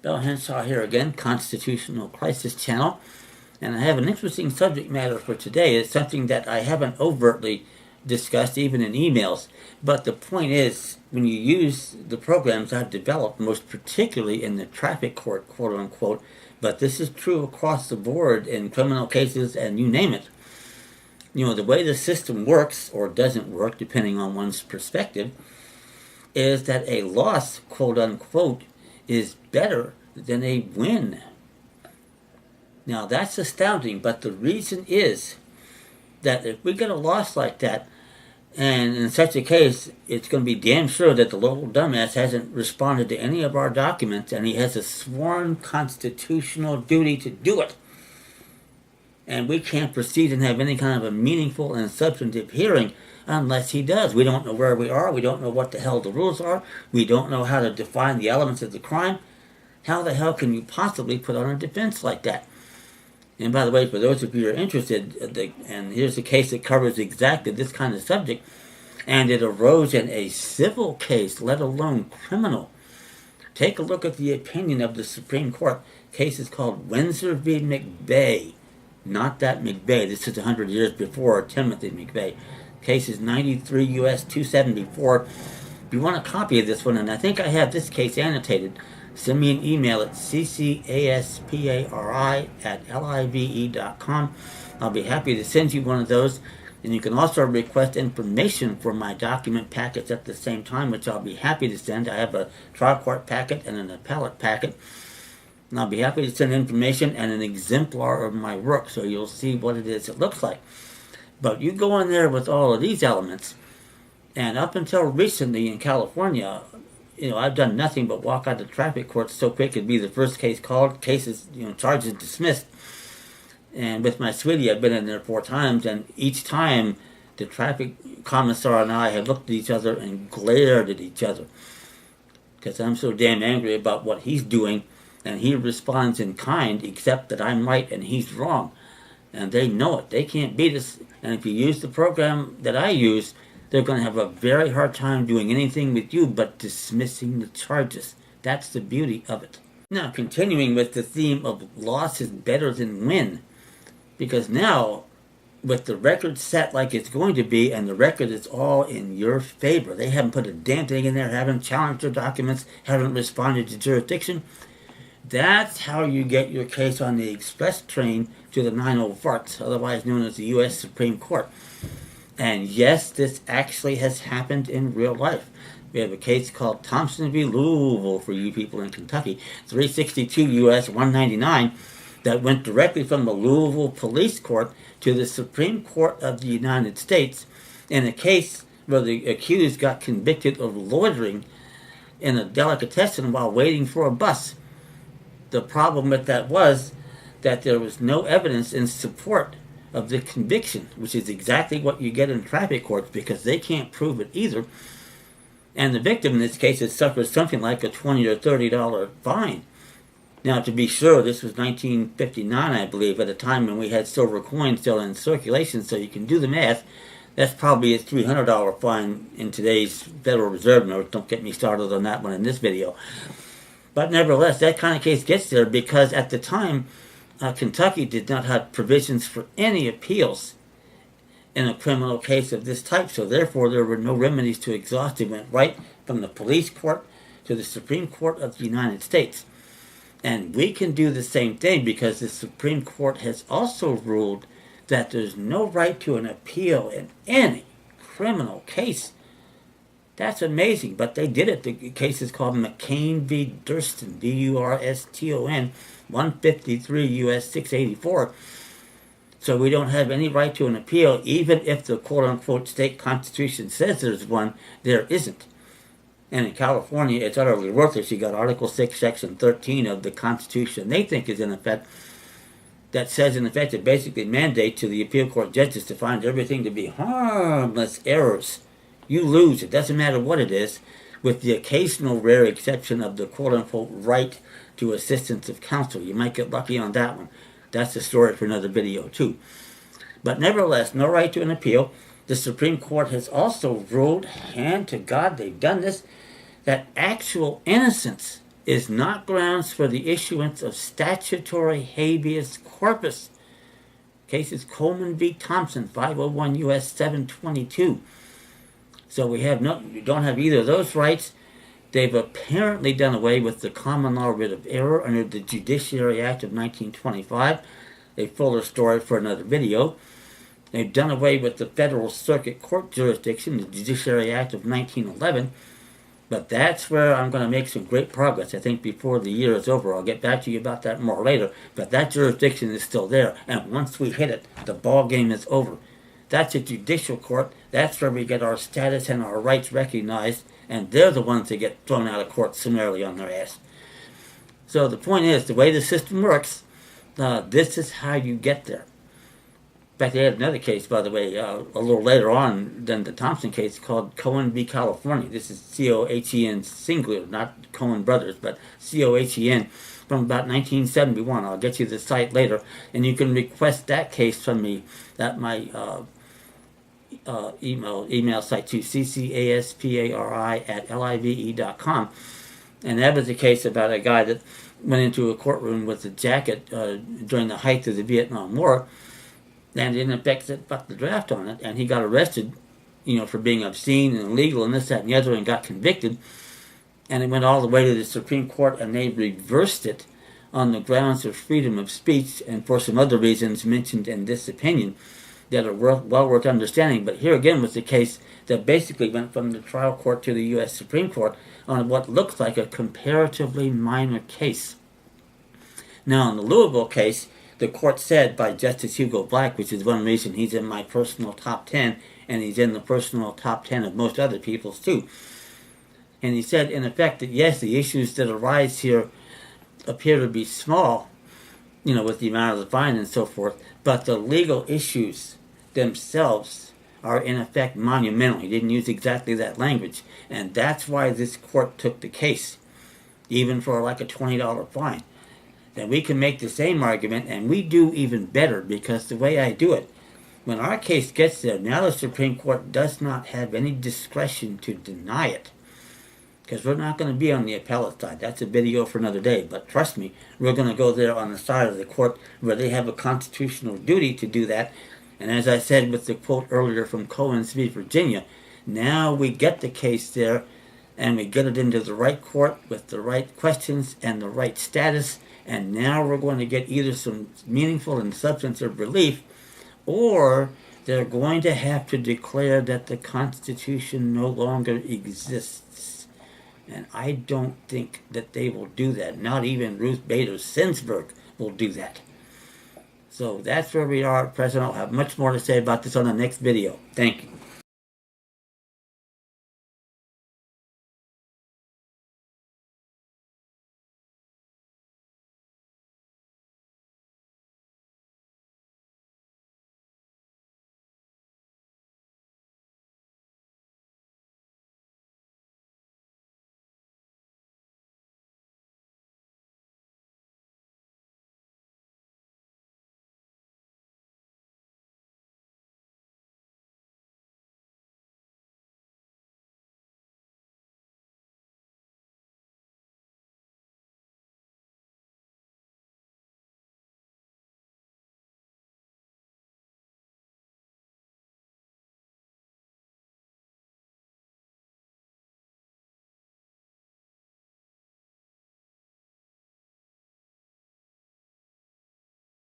Bill Henshaw here again, Constitutional Crisis Channel. And I have an interesting subject matter for today. It's something that I haven't overtly discussed even in emails. But the point is, when you use the programs I've developed, most particularly in the traffic court, quote unquote, but this is true across the board in criminal cases and you name it. You know, the way the system works or doesn't work, depending on one's perspective, is that a loss, quote unquote, is better than a win. Now that's astounding, but the reason is that if we get a loss like that, and in such a case, it's going to be damn sure that the local dumbass hasn't responded to any of our documents, and he has a sworn constitutional duty to do it. And we can't proceed and have any kind of a meaningful and substantive hearing unless he does. We don't know where we are. We don't know what the hell the rules are. We don't know how to define the elements of the crime. How the hell can you possibly put on a defense like that? And by the way, for those of you who are interested, and here's a case that covers exactly this kind of subject, and it arose in a civil case, let alone criminal. Take a look at the opinion of the Supreme Court. The case is called Windsor v. McVeigh. Not that McVeigh. This is 100 years before Timothy McVeigh. Case is 93 U.S. 274. If you want a copy of this one, and I think I have this case annotated, send me an email at ccaspari@live.com. I'll be happy to send you one of those. And you can also request information for my document packets at the same time, which I'll be happy to send. I have a trial court packet and an appellate packet. And I'll be happy to send information and an exemplar of my work so you'll see what it is it looks like. But you go in there with all of these elements, and up until recently in California, you know, I've done nothing but walk out of traffic courts so quick it'd be the first case called, cases, you know, charges dismissed. And with my sweetie, I've been in there 4 times, and each time the traffic commissar and I had looked at each other and glared at each other. Because I'm so damn angry about what he's doing, and he responds in kind, except that I'm right and he's wrong. And they know it. They can't beat us. And if you use the program that I use, they're going to have a very hard time doing anything with you but dismissing the charges. That's the beauty of it. Now, continuing with the theme of loss is better than win. Because now, with the record set like it's going to be, and the record is all in your favor, they haven't put a damn thing in there, haven't challenged their documents, haven't responded to jurisdiction. That's how you get your case on the express train to the 90 farts, otherwise known as the U.S. Supreme Court. And yes, this actually has happened in real life. We have a case called Thompson v. Louisville for you people in Kentucky, 362 U.S. 199, that went directly from the Louisville Police Court to the Supreme Court of the United States in a case where the accused got convicted of loitering in a delicatessen while waiting for a bus. The problem with that was that there was no evidence in support of the conviction, which is exactly what you get in traffic courts because they can't prove it either. And the victim in this case has suffered something like a $20 or $30 fine. Now, to be sure, this was 1959, I believe, at a time when we had silver coins still in circulation, so you can do the math. That's probably a $300 fine in today's Federal Reserve notes. Don't get me started on that one in this video. But nevertheless, that kind of case gets there because at the time, Kentucky did not have provisions for any appeals in a criminal case of this type. So therefore, there were no remedies to exhaust. It went right from the police court to the Supreme Court of the United States. And we can do the same thing because the Supreme Court has also ruled that there's no right to an appeal in any criminal case. That's amazing, but they did it. The case is called McCain v. Durston, D-U-R-S-T-O-N, 153 U.S. 684. So we don't have any right to an appeal, even if the quote-unquote state constitution says there's one, there isn't. And in California, it's utterly worthless. You got Article 6, Section 13 of the Constitution they think is in effect, that says in effect it basically mandates to the appeal court judges to find everything to be harmless errors. You lose. It doesn't matter what it is, with the occasional rare exception of the quote-unquote right to assistance of counsel. You might get lucky on that one. That's a story for another video, too. But nevertheless, no right to an appeal. The Supreme Court has also ruled, hand to God, they've done this, that actual innocence is not grounds for the issuance of statutory habeas corpus. Case is Coleman v. Thompson, 501 U.S. 722. So we don't have either of those rights. They've apparently done away with the common law writ of error under the Judiciary Act of 1925. A fuller story for another video. They've done away with the Federal Circuit Court jurisdiction, the Judiciary Act of 1911. But that's where I'm going to make some great progress, I think, before the year is over. I'll get back to you about that more later. But that jurisdiction is still there. And once we hit it, the ball game is over. That's a judicial court. That's where we get our status and our rights recognized. And they're the ones that get thrown out of court summarily on their ass. So the point is, the way the system works, this is how you get there. In fact, they had another case, by the way, a little later on than the Thompson case called Cohen v. California. This is C-O-H-E-N singular, not Cohen Brothers, but C-O-H-E-N from about 1971. I'll get you the site later, and you can request that case from me at my email site to ccaspari@live.com. And that was a case about a guy that went into a courtroom with a jacket during the height of the Vietnam War, and in effect said fuck the draft on it, and he got arrested, for being obscene and illegal and this, that, and the other, and got convicted. And it went all the way to the Supreme Court, and they reversed it on the grounds of freedom of speech and for some other reasons mentioned in this opinion that are well worth understanding. But here again was the case that basically went from the trial court to the U.S. Supreme Court on what looks like a comparatively minor case. Now, in the Louisville case, the court said by Justice Hugo Black, which is one reason he's in my personal top 10, and he's in the personal top 10 of most other people's too. And he said, in effect, that yes, the issues that arise here appear to be small, with the amount of the fine and so forth, but the legal issues themselves are in effect monumental. He didn't use exactly that language. And that's why this court took the case, even for like a $20 fine. Then we can make the same argument, and we do even better, because the way I do it, when our case gets there, now the Supreme Court does not have any discretion to deny it. Because we're not going to be on the appellate side. That's a video for another day. But trust me, we're going to go there on the side of the court where they have a constitutional duty to do that. And as I said with the quote earlier from Cohen's v. Virginia, now we get the case there, and we get it into the right court with the right questions and the right status. And now we're going to get either some meaningful and substantive relief, or they're going to have to declare that the Constitution no longer exists. And I don't think that they will do that. Not even Ruth Bader Ginsburg will do that. So that's where we are at present. I'll have much more to say about this on the next video. Thank you.